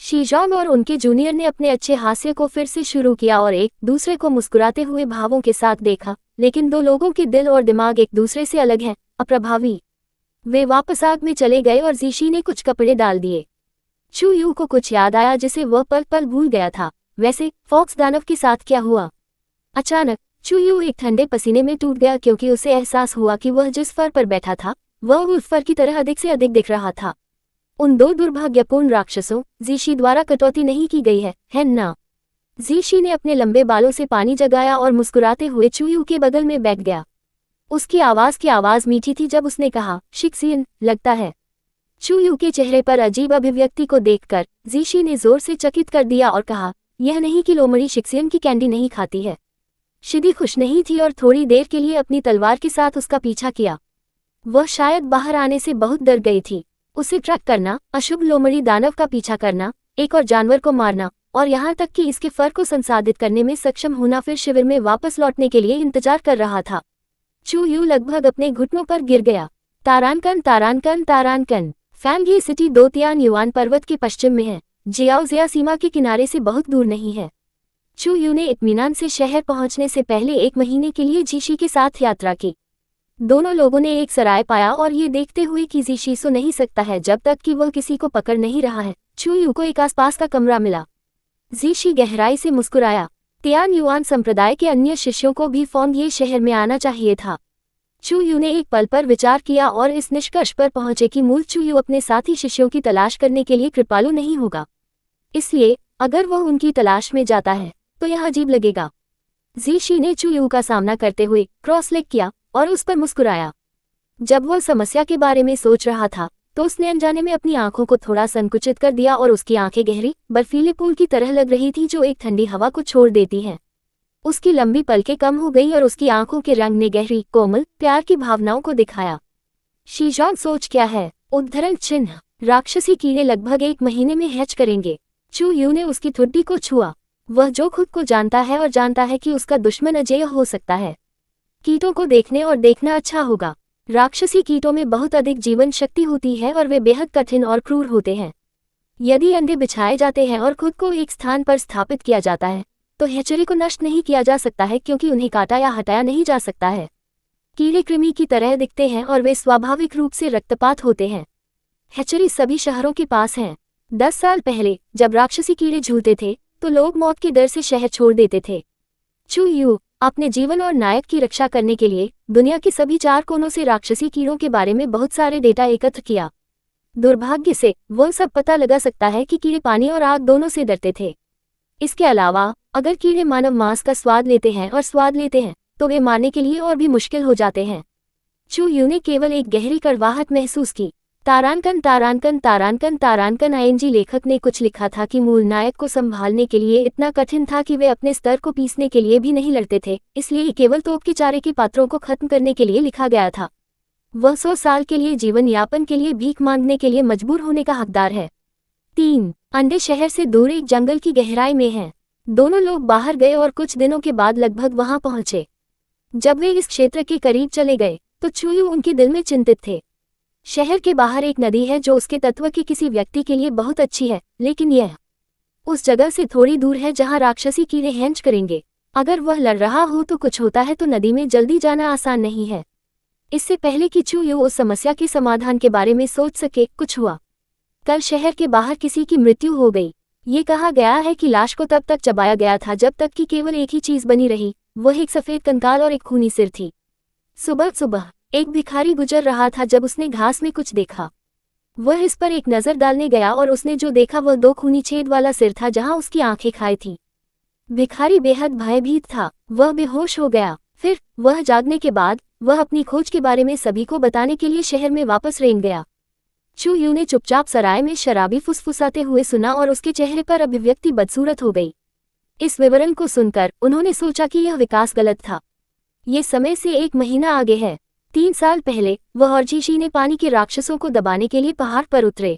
शीजोंग और उनके जूनियर ने अपने अच्छे हास्य को फिर से शुरू किया और एक दूसरे को मुस्कुराते हुए भावों के साथ देखा, लेकिन 2 लोगों के दिल और दिमाग एक दूसरे से अलग हैं, अप्रभावी। वे वापस आग में चले गए और जीशी ने कुछ कपड़े डाल दिए। चू यू को कुछ याद आया जिसे वह पल पल भूल गया था। वैसे फॉक्स दानव के साथ क्या हुआ? अचानक चू यू एक ठंडे पसीने में टूट गया क्योंकि उसे एहसास हुआ कि वह जिस फर पर बैठा था वह उस फर की तरह अधिक से अधिक दिख रहा था। उन 2 दुर्भाग्यपूर्ण राक्षसों जीशी द्वारा कटौती नहीं की गई है ना? जीशी ने अपने लंबे बालों से पानी जगाया और मुस्कुराते हुए चू यू के बगल में बैठ गया। उसकी आवाज मीठी थी जब उसने कहा, शिक्सियन, लगता है। चू यू के चेहरे पर अजीब अभिव्यक्ति को देखकर जीशी ने जोर से चकित कर दिया और कहा, यह नहीं कि लोमड़ी शिक्सियन की कैंडी नहीं खाती है। शिदी खुश नहीं थी और थोड़ी देर के लिए अपनी तलवार के साथ उसका पीछा किया। वह शायद बाहर आने से बहुत डर गई थी। उसे ट्रैक करना, अशुभ लोमड़ी दानव का पीछा करना, एक और जानवर को मारना, और यहाँ तक कि इसके फर को संसाधित करने में सक्षम होना फिर शिविर में वापस लौटने के लिए इंतजार कर रहा था। चू यू लगभग अपने घुटनों पर गिर गया। तारानकन तारानकन तारानकन। फैंग ये सिटी दो तियान युआन पर्वत के पश्चिम में है, जियाओजिया सीमा के किनारे से बहुत दूर नहीं है। चू यू ने इत्मीनान से शहर पहुंचने से पहले 1 महीने के लिए जीशी के साथ यात्रा की। दोनों लोगों ने एक सराय पाया और ये देखते हुए कि जीशी सो नहीं सकता है जब तक कि वह किसी को पकड़ नहीं रहा है, चू यू को एक आसपास का कमरा मिला। जीशी गहराई से मुस्कुराया। तियान युआन संप्रदाय के अन्य शिष्यों को भी फोंग ये शहर में आना चाहिए था। चू यू ने एक पल पर विचार किया और इस निष्कर्ष पर पहुंचे कि मूल चू यू अपने साथी शिष्यों की तलाश करने के लिए कृपालु नहीं होगा, इसलिए अगर वह उनकी तलाश में जाता है तो यह अजीब लगेगा। जीशी ने चू यू का सामना करते हुए क्रॉस लेग किया और उस पर मुस्कुराया। जब वह समस्या के बारे में सोच रहा था तो उसने अनजाने में अपनी आंखों को थोड़ा संकुचित कर दिया और उसकी आंखें गहरी बर्फीले पूल की तरह लग रही थी जो एक ठंडी हवा को छोड़ देती हैं। उसकी लंबी पलकें कम हो गई और उसकी आंखों के रंग ने गहरी कोमल प्यार की भावनाओं को दिखाया। शीजॉन सोच क्या है? उद्धरण चिन्ह। राक्षसी कीड़े लगभग 1 महीने में हैच करेंगे। चू यू ने उसकी ठुड्डी को छुआ। वह जो खुद को जानता है और जानता है कि उसका दुश्मन अजेय हो सकता है। कीटों को देखने और देखना अच्छा होगा। राक्षसी कीटों में बहुत अधिक जीवन शक्ति होती है और वे बेहद कठिन और क्रूर होते हैं। यदि अंडे बिछाए जाते हैं और खुद को एक स्थान पर स्थापित किया जाता है तो हैचरी को नष्ट नहीं किया जा सकता है क्योंकि उन्हें काटा या हटाया नहीं जा सकता है। कीड़े कृमि की तरह दिखते हैं और वे स्वाभाविक रूप से रक्तपात होते हैं। हैचरी सभी शहरों के पास हैं। 10 साल पहले जब राक्षसी कीड़े झूलते थे तो लोग मौत के डर से शहर छोड़ देते थे। चू यू अपने जीवन और नायक की रक्षा करने के लिए दुनिया के सभी 4 कोनों से राक्षसी कीड़ों के बारे में बहुत सारे डेटा एकत्र किया। दुर्भाग्य से वह सब पता लगा सकता है कि कीड़े पानी और आग दोनों से डरते थे। इसके अलावा अगर कीड़े मानव मांस का स्वाद लेते हैं तो वे मारने के लिए और भी मुश्किल हो जाते हैं। चू यू ने केवल एक गहरी कड़वाहट महसूस की। तारानकन तारानकन तारानकन तारानकन। आईएनजी लेखक ने कुछ लिखा था कि मूल नायक को संभालने के लिए इतना कठिन था कि वे अपने स्तर को पीसने के लिए भी नहीं लड़ते थे, इसलिए केवल तोप के चारे के पात्रों को खत्म करने के लिए लिखा गया था। वह 100 साल के लिए जीवन यापन के लिए भीख मांगने के लिए मजबूर होने का हकदार है। 3 अंडे शहर से दूर एक जंगल की गहराई में हैं। दोनों लोग बाहर गए और कुछ दिनों के बाद लगभग वहां पहुंचे। जब वे इस क्षेत्र के करीब चले गए तो चू यू उनके दिल में चिंतित थे। शहर के बाहर एक नदी है जो उसके तत्व के किसी व्यक्ति के लिए बहुत अच्छी है, लेकिन यह उस जगह से थोड़ी दूर है जहां राक्षसी कीड़े हैंच करेंगे। अगर वह लड़ रहा हो तो कुछ होता है तो नदी में जल्दी जाना आसान नहीं है। इससे पहले कि चू यू उस समस्या के समाधान के बारे में सोच सके, कुछ हुआ। कल शहर के बाहर किसी की मृत्यु हो गई। ये कहा गया है कि लाश को तब तक चबाया गया था जब तक कि केवल एक ही चीज बनी रही, वह एक सफेद कंकाल और एक खूनी सिर थी। सुबह सुबह एक भिखारी गुजर रहा था जब उसने घास में कुछ देखा। वह इस पर एक नजर डालने गया और उसने जो देखा वह 2 खूनी छेद वाला सिर था जहां उसकी आंखें खाई थी। भिखारी बेहद भयभीत था। वह बेहोश हो गया। फिर वह जागने के बाद वह अपनी खोज के बारे में सभी को बताने के लिए शहर में वापस रेंग गया। चू यू ने चुपचाप सराय में शराबी फुसफुसाते हुए सुना और उसके चेहरे पर अभिव्यक्ति बदसूरत हो गई। इस विवरण को सुनकर उन्होंने सोचा कि यह विकास गलत था। ये समय से 1 महीना आगे है। 3 साल पहले वह और जीशी ने पानी के राक्षसों को दबाने के लिए पहाड़ पर उतरे।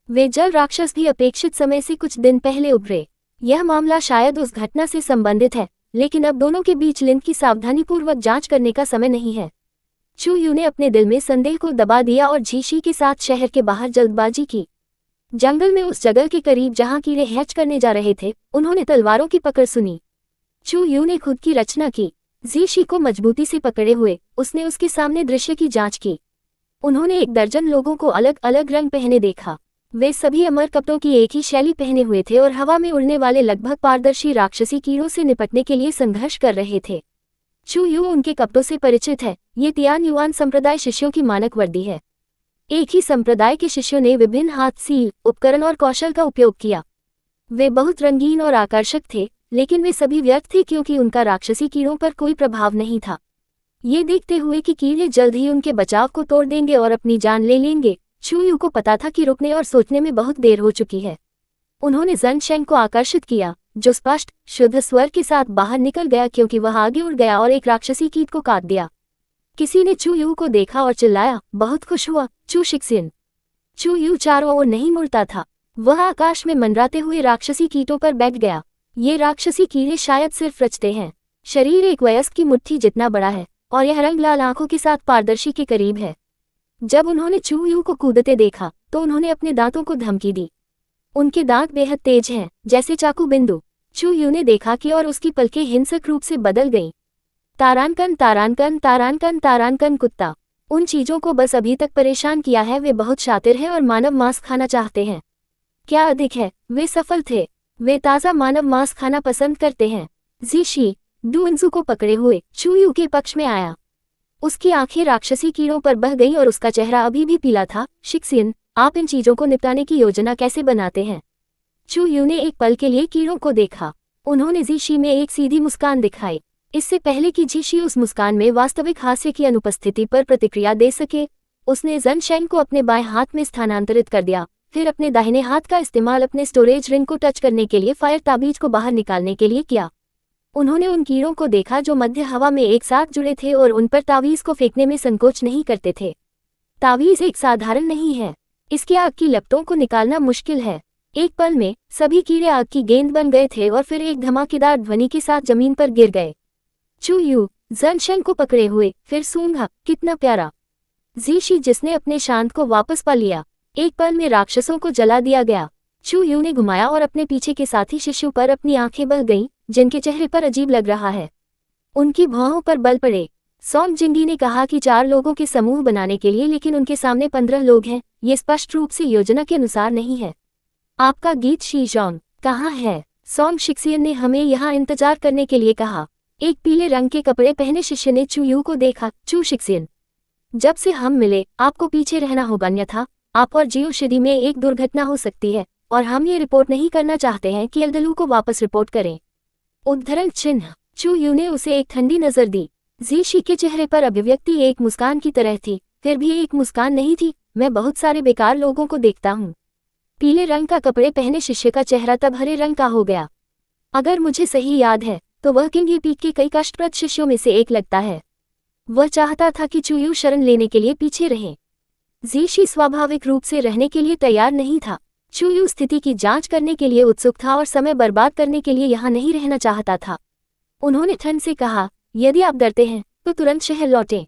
वे जल राक्षस भी अपेक्षित समय से कुछ दिन पहले उभरे। यह मामला शायद उस घटना से संबंधित है, लेकिन अब दोनों के बीच लिंक की सावधानीपूर्वक जांच करने का समय नहीं है। चू यू ने अपने दिल में संदेह को दबा दिया और जीशी के साथ शहर के बाहर जल्दबाजी की। जंगल में उस जगह के करीब जहां कीड़े हैच करने जा रहे थे, उन्होंने तलवारों की पकड़ सुनी। चू यू ने खुद की रचना की। जीशी को मजबूती से पकड़े हुए उसने उसके सामने दृश्य की जांच की। उन्होंने 1 दर्जन लोगों को अलग अलग रंग पहने देखा। वे सभी अमर कपड़ों की एक ही शैली पहने हुए थे और हवा में उड़ने वाले लगभग पारदर्शी राक्षसी कीड़ों से निपटने के लिए संघर्ष कर रहे थे। चू यू उनके कपड़ों से परिचित है। ये तियान युआन संप्रदाय शिष्यों की मानक वर्दी है। एक ही संप्रदाय के शिष्यों ने विभिन्न हाथ सील उपकरण और कौशल का उपयोग किया। वे बहुत रंगीन और आकर्षक थे, लेकिन वे सभी व्यर्थ थे क्योंकि उनका राक्षसी कीड़ों पर कोई प्रभाव नहीं था। ये देखते हुए कि कीड़े जल्द ही उनके बचाव को तोड़ देंगे और अपनी जान ले लेंगे, चू यू को पता था कि रुकने और सोचने में बहुत देर हो चुकी है। उन्होंने जन शेंग को आकर्षित किया, जो स्पष्ट शुद्ध स्वर के साथ बाहर निकल गया क्योंकि वह आगे उड़ गया और एक राक्षसी कीट को काट दिया। किसी ने चू यू को देखा और चिल्लाया, बहुत खुश हुआ, चू शिक्सिन। चू यू चारों ओर नहीं मुड़ता था। वह आकाश में मंडराते हुए राक्षसी कीटों पर बैठ गया। ये राक्षसी कीड़े शायद सिर्फ रचते हैं। शरीर एक वयस्क की मुट्ठी जितना बड़ा है और यह रंग लाल आंखों के साथ पारदर्शी के करीब है। जब उन्होंने चू यू को कूदते देखा तो उन्होंने अपने दांतों को धमकी दी। उनके दांत बेहद तेज हैं, जैसे चाकू बिंदु। चू यू ने देखा कि और उसकी पलकें हिंसक रूप से बदल गईं। तारानकन तारानकन तारानकन तारानकन कुत्ता उन चीजों को बस अभी तक परेशान किया है। वे बहुत शातिर हैं और मानव मांस खाना चाहते हैं। क्या अधिक है, वे सफल थे। वे ताज़ा मानव मांस खाना पसंद करते हैं। जीशी डुअन्जू को पकड़े हुए चू यू के पक्ष में आया। उसकी आंखें राक्षसी कीड़ों पर बह गईं और उसका चेहरा अभी भी पीला था। शिक्सियन, आप इन चीजों को निपटाने की योजना कैसे बनाते हैं? चू यू ने एक पल के लिए कीड़ों को देखा। उन्होंने जीशी में एक सीधी मुस्कान दिखाई। इससे पहले कि जीशी उस मुस्कान में वास्तविक हास्य की अनुपस्थिति पर प्रतिक्रिया दे सके, उसने ज़नशेन को अपने बाएं हाथ में स्थानांतरित कर दिया। फिर अपने दाहिने हाथ का इस्तेमाल अपने स्टोरेज रिंग को टच करने के लिए फायर ताबीज को बाहर निकालने के लिए किया। उन्होंने उन कीड़ों को देखा जो मध्य हवा में एक साथ जुड़े थे और उन पर तावीज़ को फेंकने में संकोच नहीं करते थे। तावीज़ एक साधारण नहीं है, इसके आग की लपटों को निकालना मुश्किल है। एक पल में सभी कीड़े आग की गेंद बन गए थे और फिर एक धमाकेदार ध्वनि के साथ जमीन पर गिर गए। चू यू ज़नशेन को पकड़े हुए फिर सूंघा, कितना प्यारा। जीशी जिसने अपने शांत को वापस पा लिया। एक पल में राक्षसों को जला दिया गया। चू यू ने घुमाया और अपने पीछे के साथी शिशु पर अपनी आंखें बह गईं, जिनके चेहरे पर अजीब लग रहा है। उनकी भौहों पर बल पड़े। सॉन्ग जिंगी ने कहा कि 4 लोगों के समूह बनाने के लिए, लेकिन उनके सामने 15 लोग हैं। ये स्पष्ट रूप से योजना के अनुसार नहीं है। आपका गीत शीजोंग कहाँ है? सॉन्ग शिक्सियन ने हमें यहाँ इंतजार करने के लिए कहा। एक पीले रंग के कपड़े पहने शिष्य ने चू यू को देखा। चू शिक्सियन, जब से हम मिले आपको पीछे रहना होगा, अन्यथा आप और जियो शिदी में एक दुर्घटना हो सकती है और हम ये रिपोर्ट नहीं करना चाहते हैं कि एल्डलू को वापस रिपोर्ट करें। उद्धरण चिन्ह। चू यू ने उसे एक ठंडी नजर दी। जीशी के चेहरे पर अभिव्यक्ति एक मुस्कान की तरह थी, फिर भी एक मुस्कान नहीं थी। मैं बहुत सारे बेकार लोगों को देखता हूँ। पीले रंग का कपड़े पहने शिष्य का चेहरा तब हरे रंग का हो गया। अगर मुझे सही याद है तो वह किंग ही पीक के कई कष्टप्रद शिष्यों में से एक लगता है। वह चाहता था कि चू यू शरण लेने के लिए पीछे रहे। जीशी स्वाभाविक रूप से रहने के लिए तैयार नहीं था। चू यू स्थिति की जांच करने के लिए उत्सुक था और समय बर्बाद करने के लिए यहाँ नहीं रहना चाहता था। उन्होंने ठंड से कहा, यदि आप डरते हैं तो तुरंत शहर लौटें।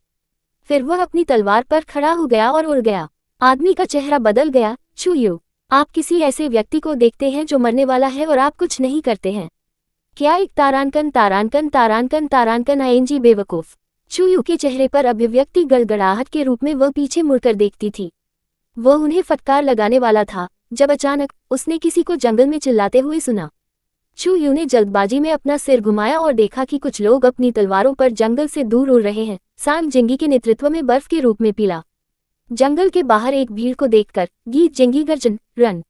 फिर वह अपनी तलवार पर खड़ा हो गया और उड़ गया। आदमी का चेहरा बदल गया। चू यू, आप किसी ऐसे व्यक्ति को देखते हैं जो मरने वाला है और आप कुछ नहीं करते हैं। क्या एक तारानकन तारानकन तारानकन तारानकन आईएनजी बेवकूफ। चू यू के चेहरे पर अभिव्यक्ति गड़गड़ाहट के रूप में वह पीछे मुड़कर देखती थी। वह उन्हें फटकार लगाने वाला था जब अचानक उसने किसी को जंगल में चिल्लाते हुए सुना। चू यू ने जल्दबाजी में अपना सिर घुमाया और देखा कि कुछ लोग अपनी तलवारों पर जंगल से दूर उड़ रहे हैं। सांग जिंगी के नेतृत्व में बर्फ के रूप में पीला। जंगल के बाहर एक भीड़ को देखकर गीत जिंगी गर्जन रन।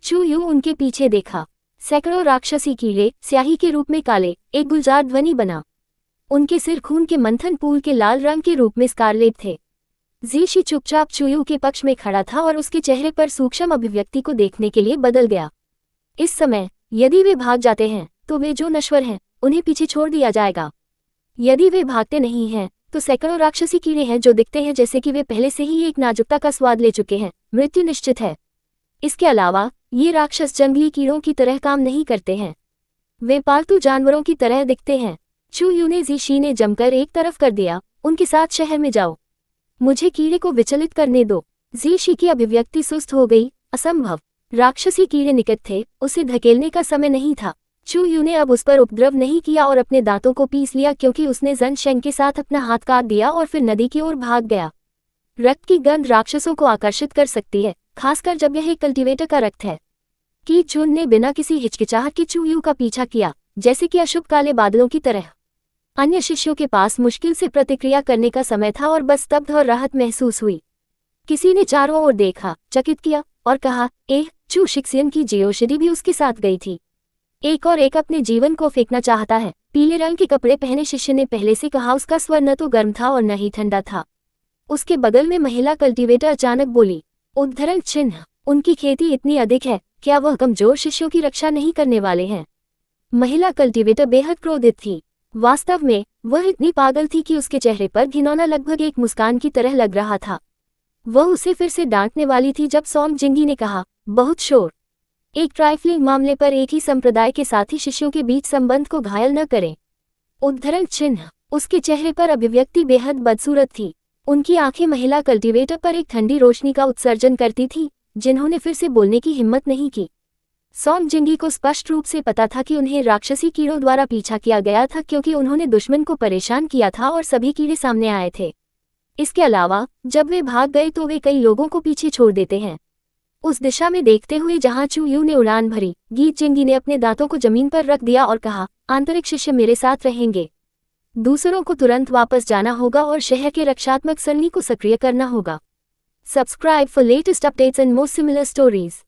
चू यू उनके पीछे देखा। सैकड़ों राक्षसी कीड़े स्याही के रूप में काले, एक गुलजार ध्वनि बना। उनके सिर खून के मंथन पूल के लाल रंग के रूप में स्कारलेट थे। जीशी चुपचाप चू यू के पक्ष में खड़ा था और उसके चेहरे पर सूक्ष्म अभिव्यक्ति को देखने के लिए बदल गया। इस समय यदि वे भाग जाते हैं तो वे जो नश्वर हैं उन्हें पीछे छोड़ दिया जाएगा। यदि वे भागते नहीं हैं तो सैकड़ों राक्षसी कीड़े हैं जो दिखते हैं जैसे कि वे पहले से ही एक नाजुकता का स्वाद ले चुके हैं। मृत्यु निश्चित है। इसके अलावा ये राक्षस जंगली कीड़ों की तरह काम नहीं करते हैं। वे पालतू जानवरों की तरह दिखते हैं। चू यू ने जीशी ने जमकर एक तरफ कर दिया। उनके साथ शहर में जाओ, मुझे कीड़े को विचलित करने दो। जीशी की अभिव्यक्ति सुस्त हो गई। असंभव। राक्षसी कीड़े निकट थे, उसे धकेलने का समय नहीं था। चू यू ने अब उस पर उपद्रव नहीं किया और अपने दांतों को पीस लिया, क्योंकि उसने ज़नशेन के साथ अपना हाथ काट दिया और फिर नदी की ओर भाग गया। रक्त की गंध राक्षसों को आकर्षित कर सकती है, खासकर जब यह एक कल्टीवेटर का रक्त है। की चुन ने बिना किसी हिचकिचाहट के चू यू का पीछा किया, जैसे कि अशुभ काले बादलों की तरह। अन्य शिष्यों के पास मुश्किल से प्रतिक्रिया करने का समय था और बस स्तब्ध और राहत महसूस हुई। किसी ने चारों ओर देखा, चकित किया और कहा, एह, चू शिक्सियन की जियोशिदी भी उसके साथ गई थी। एक और एक अपने जीवन को फेंकना चाहता है। पीले रंग के कपड़े पहने शिष्य ने पहले से कहा। उसका स्वर न तो गर्म था और न ही ठंडा था। उसके बगल में महिला कल्टीवेटर अचानक बोली। उद्धरण चिन्ह। उनकी खेती इतनी अधिक है, क्या वह कमजोर शिष्यों की रक्षा नहीं करने वाले हैं? महिला कल्टीवेटर बेहद क्रोधित थी। वास्तव में वह इतनी पागल थी कि उसके चेहरे पर घिनौना लगभग एक मुस्कान की तरह लग रहा था। वह उसे फिर से डांटने वाली थी जब सॉन्ग जिंगी ने कहा, बहुत शोर। एक ट्राइफलिंग मामले पर एक ही संप्रदाय के साथी शिष्यों के बीच संबंध को घायल न करें। उद्धरण चिन्ह। उसके चेहरे पर अभिव्यक्ति बेहद बदसूरत थी। उनकी आंखें महिला कल्टीवेटर पर एक ठंडी रोशनी का उत्सर्जन करती थीं, जिन्होंने फिर से बोलने की हिम्मत नहीं की। सौंग जिंगी को स्पष्ट रूप से पता था कि उन्हें राक्षसी कीड़ों द्वारा पीछा किया गया था, क्योंकि उन्होंने दुश्मन को परेशान किया था और सभी कीड़े सामने आए थे। इसके अलावा जब वे भाग गए तो वे कई लोगों को पीछे छोड़ देते हैं। उस दिशा में देखते हुए जहां चू यू ने उड़ान भरी, गीत जिंगी ने अपने दांतों को जमीन पर रख दिया और कहा, आंतरिक शिष्य मेरे साथ रहेंगे। दूसरों को तुरंत वापस जाना होगा और शहर के रक्षात्मक सरणी को सक्रिय करना होगा। Subscribe for latest updates and more similar stories.